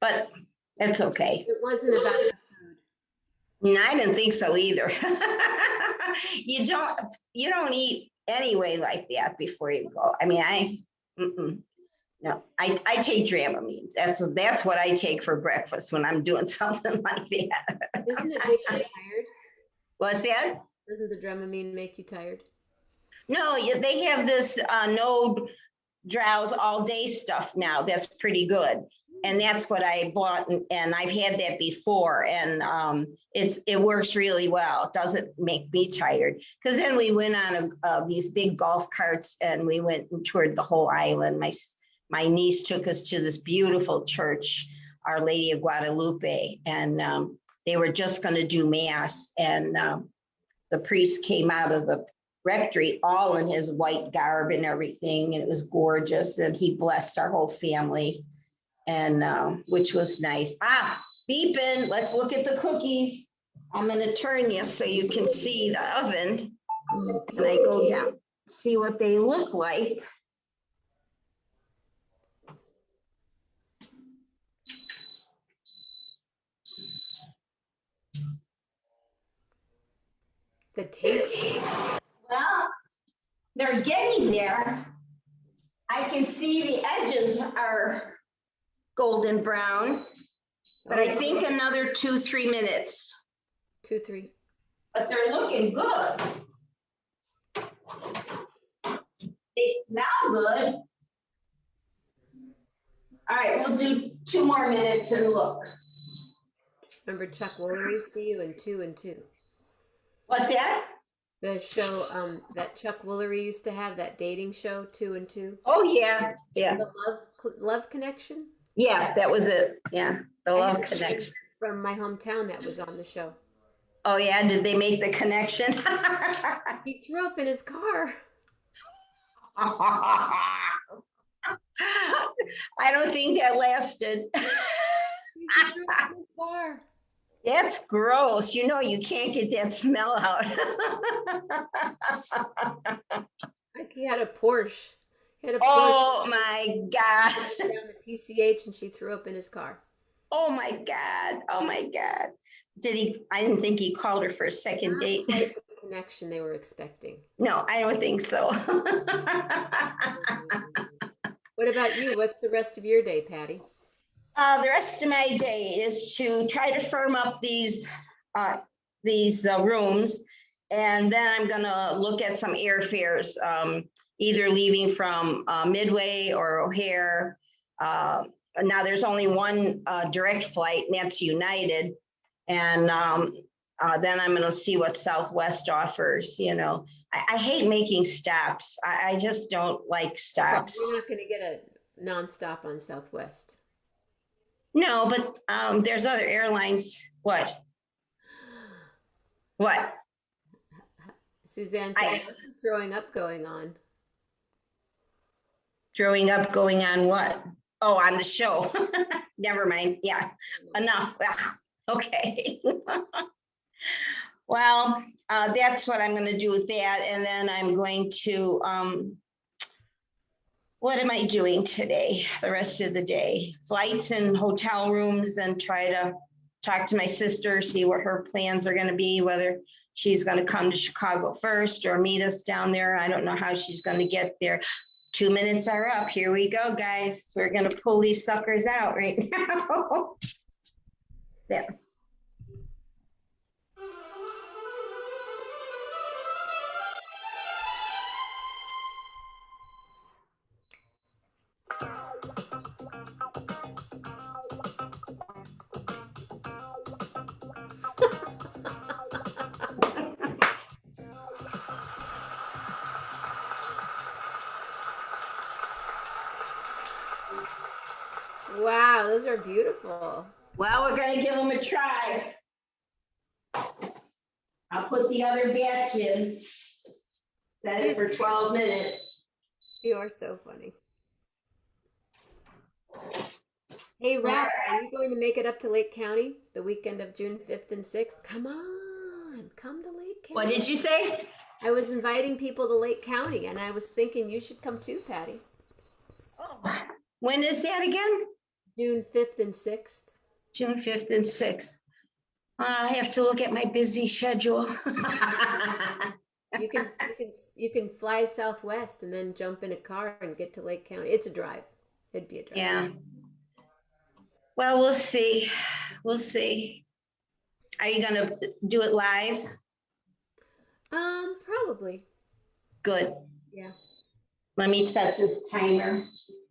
But it's okay. It wasn't about the food. No, I didn't think so either. You don't eat anyway like that before you go. I mean, no, I take Dramamines. That's what I take for breakfast when I'm doing something like that. Doesn't it make you tired? What's that? Doesn't the Dramamine make you tired? No, they have this no drowse all day stuff now. That's pretty good. And that's what I bought, and I've had that before, and it works really well. It doesn't make me tired. Because then we went on these big golf carts, and we went and toured the whole island. My niece took us to this beautiful church, Our Lady of Guadalupe, and they were just going to do mass, and the priest came out of the rectory all in his white garb and everything, and it was gorgeous, and he blessed our whole family. And which was nice. Beeping. Let's look at the cookies. I'm going to turn you so you can see the oven. And I go down, see what they look like. The taste. Well, they're getting there. I can see the edges are golden brown, but I think another 2-3 minutes. 2-3. But they're looking good. They smell good. All right, we'll do 2 more minutes and look. Remember Chuck Woolery? See you in 2 and 2. What's that? The show that Chuck Woolery used to have, that dating show, 2 and 2. Oh yeah, yeah. The love connection. Yeah, that was it. Yeah, the love connection from my hometown that was on the show. Oh yeah, did they make the connection? He threw up in his car. I don't think that lasted. He threw up in his car. That's gross. You can't get that smell out. Like he had a Porsche. Oh my God. Down the PCH, and she threw up in his car. Oh my God. Oh my God. I didn't think he called her for a second date. The connection they were expecting. No, I don't think so. What about you? What's the rest of your day, Patti? The rest of my day is to try to firm up these rooms, and then I'm going to look at some airfares, either leaving from Midway or O'Hare. Now there's only one direct flight, and that's United. And then I'm going to see what Southwest offers. I hate making stops. I just don't like stops. Well, you're not going to get a nonstop on Southwest. No, but there's other airlines. What? Suzanne said, what's the throwing up going on? Throwing up going on what? Oh, on the show. Never mind. Yeah, enough. Okay. Well, that's what I'm going to do with that. And then I'm going to, what am I doing today, the rest of the day? Flights and hotel rooms, and try to talk to my sister, see what her plans are going to be, whether she's going to come to Chicago first or meet us down there. I don't know how she's going to get there. 2 minutes are up. Here we go, guys. We're going to pull these suckers out right now. There. Wow, those are beautiful. Well, we're going to give them a try. I'll put the other batch in. Set it for 12 minutes. You are so funny. Hey, Rap, are you going to make it up to Lake County the weekend of June 5th and 6th? Come on, come to Lake County. What did you say? I was inviting people to Lake County, and I was thinking you should come too, Patti. Oh, when is that again? June 5th and 6th. June 5th and 6th. I have to look at my busy schedule. You can fly Southwest and then jump in a car and get to Lake County. It's a drive. It'd be a drive. Yeah. Well, we'll see. We'll see. Are you going to do it live? Probably. Good. Yeah. Let me set this timer.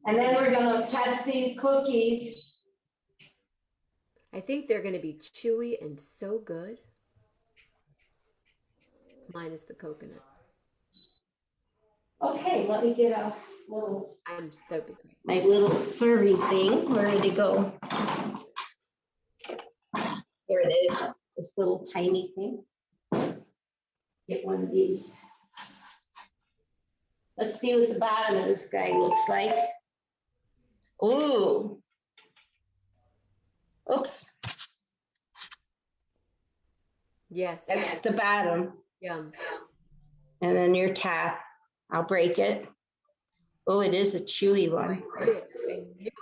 And then we're going to test these cookies. I think they're going to be chewy and so good. Minus the coconut. Okay, let me get a little, that'd be great. my little serving thing. Where did it go? Here it is, this little tiny thing. Get one of these. Let's see what the bottom of this guy looks like. Ooh. Oops. Yes. That's the bottom. Yum. And then your top. I'll break it. Oh, it is a chewy one. I knew it.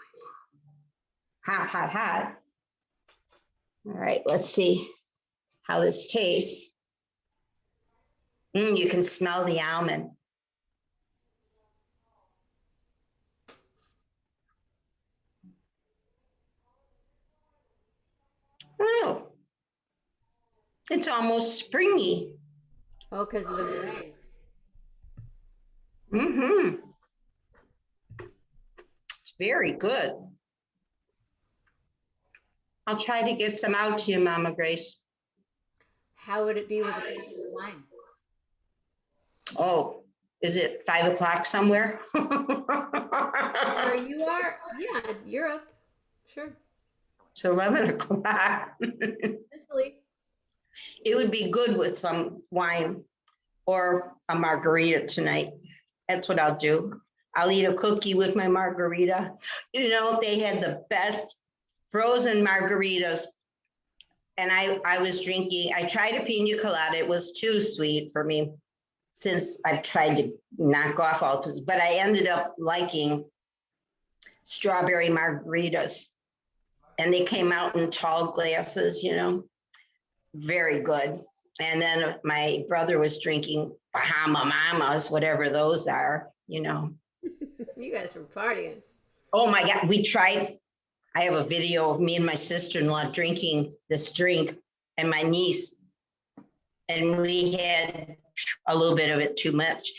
Hot, hot, hot. All right, let's see how this tastes. You can smell the almond. Oh, it's almost springy. Oh, because of the meringue. Mm-hmm. It's very good. I'll try to get some out to you, Mama Grace. How would it be with a glass of wine? Oh, is it 5 o'clock somewhere? Where you are? Yeah, Europe. Sure. It's 11 o'clock. Sicily. It would be good with some wine or a margarita tonight. That's what I'll do. I'll eat a cookie with my margarita. You know, they had the best frozen margaritas. And I was drinking, I tried a pina colada. It was too sweet for me since I've tried to knock off all this, but I ended up liking strawberry margaritas. And they came out in tall glasses, you know, very good. And then my brother was drinking Bahama Mamas, whatever those are, you know. You guys were partying. Oh my God, we tried. I have a video of me and my sister-in-law drinking this drink and my niece. And we had a little bit of it too much.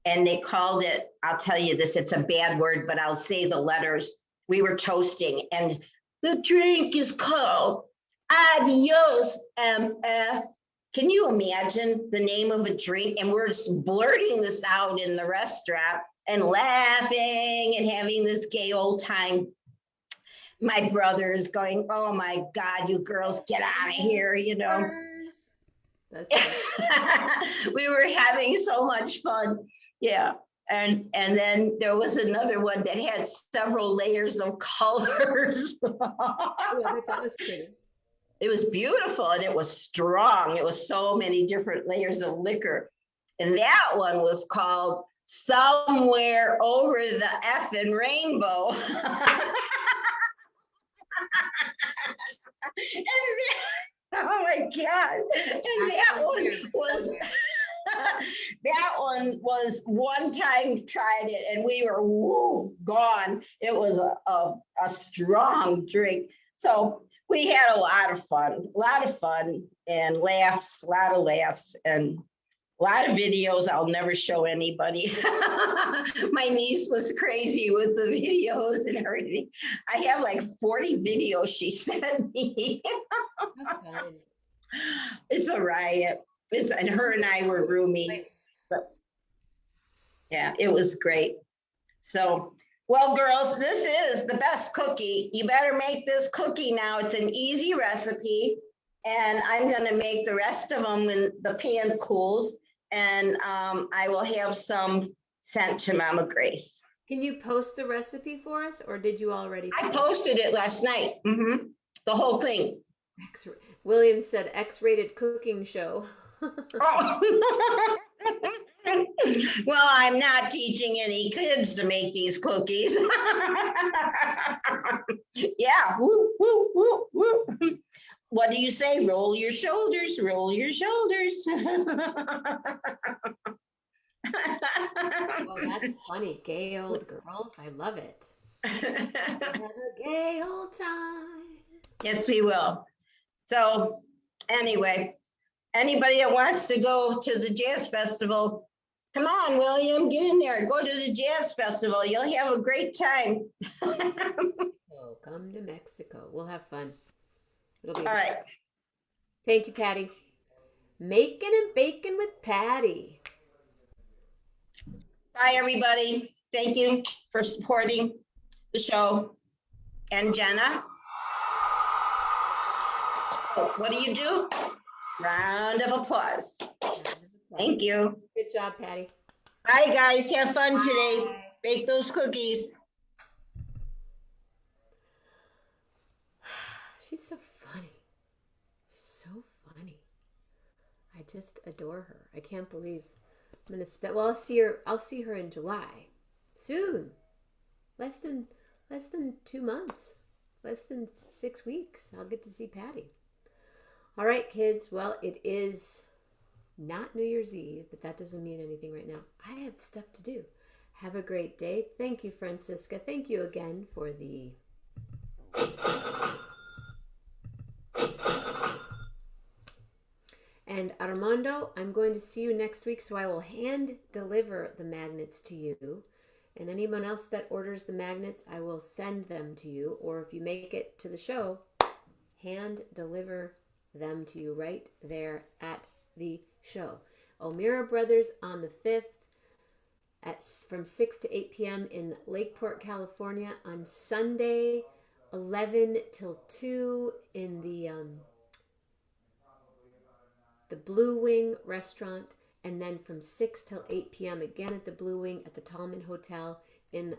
And they called it, I'll tell you this, it's a bad word, but I'll say the letters. We were toasting and the drink is called Adios MF. Can you imagine the name of a drink? And we're just blurting this out in the restaurant and laughing and having this gay old time. My brother is going, oh my God, you girls, get out of here, you know. That's we were having so much fun. Yeah. And then there was another one that had several layers of colors. Oh, that was pretty. It was beautiful and it was strong. It was so many different layers of liquor. And that one was called Somewhere Over the Effing Rainbow. Oh my God. And that one was one time tried it and we were gone. It was a strong drink. So we had a lot of fun and laughs, a lot of laughs and a lot of videos I'll never show anybody. My niece was crazy with the videos and everything. I have like 40 videos she sent me. It's a riot. And her and I were roomies. So, yeah, it was great. So Well, girls, this is the best cookie. You better make this cookie now. It's an easy recipe, and I'm going to make the rest of them when the pan cools, and I will have some sent to Mama Grace. Can you post the recipe for us, or did you already? I posted it last night. The whole thing. William said X-rated cooking show. Oh. Well, I'm not teaching any kids to make these cookies. Yeah. Woo, woo, woo, woo. What do you say? Roll your shoulders, roll your shoulders. Oh, that's funny. Gay old girls. I love it. Have a gay old time. Yes, we will. So anyway, anybody that wants to go to the jazz festival, come on, William, get in there. Go to the jazz festival. You'll have a great time. Oh, come to Mexico. We'll have fun. It'll be all right. Thank you, Patti. Making and baking with Patti. Bye, everybody. Thank you for supporting the show. And Jenna, oh, what do? Round of applause. Thank you. Good job, Patti. Bye, guys. Have fun today. Bake those cookies. She's so funny. She's so funny. I just adore her. I can't believe I'm gonna spend. Well, I'll see her in July. Soon. Less than 2 months. Less than 6 weeks. I'll get to see Patti. All right, kids. Well, it is not New Year's Eve, but that doesn't mean anything right now. I have stuff to do. Have a great day. Thank you, Francisca. Thank you again for the and Armando, I'm going to see you next week, so I will hand deliver the magnets to you. And anyone else that orders the magnets, I will send them to you. Or if you make it to the show, hand deliver them to you right there at the show. O'Meara Brothers on the 5th from 6 to 8 p.m. in Lakeport, California. On Sunday, 11 till 2 in the Blue Wing restaurant, and then from 6 till 8 p.m. again at the Blue Wing at the Tallman Hotel in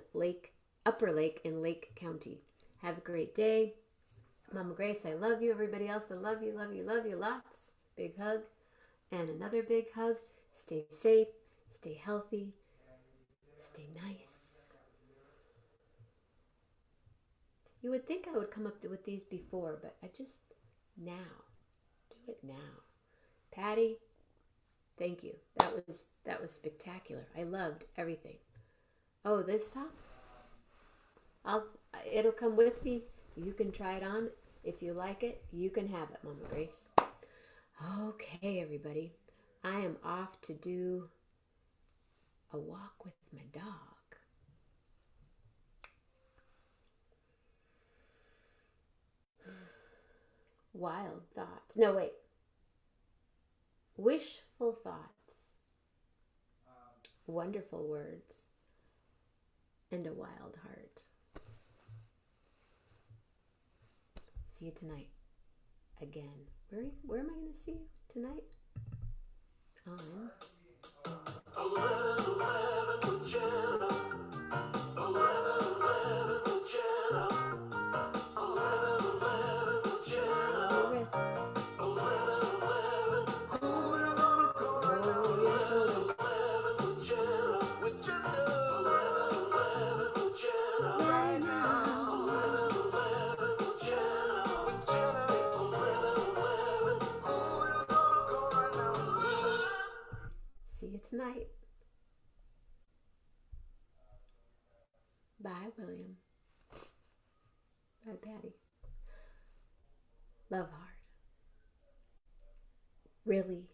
Upper Lake in Lake County. Have a great day. Mama Grace, I love you. Everybody else, I love you, love you, love you lots. Big hug and another big hug. Stay safe, stay healthy, stay nice. You would think I would come up with these before, but I just now. Do it now. Patti, thank you. That was spectacular. I loved everything. Oh, this top? It'll come with me. You can try it on. If you like it, you can have it, Mama Grace. Okay, everybody. I am off to do a walk with my dog. Wild thoughts. No, wait. Wishful thoughts. Wonderful words. And a wild heart. See you tonight. Again. Where am I going to see you tonight? On 11 with Jenna. 11 with Jenna. 11 with Jenna. your wrists. 11 who you gonna call right now? Roll your shoulders. 11 with Jenna. With Jenna. 11 with Jenna. Right now. 11 with Jenna. With Jenna. 11 who you gonna call right now? See you tonight. Bye, William. Bye, Patti. Love hard. Really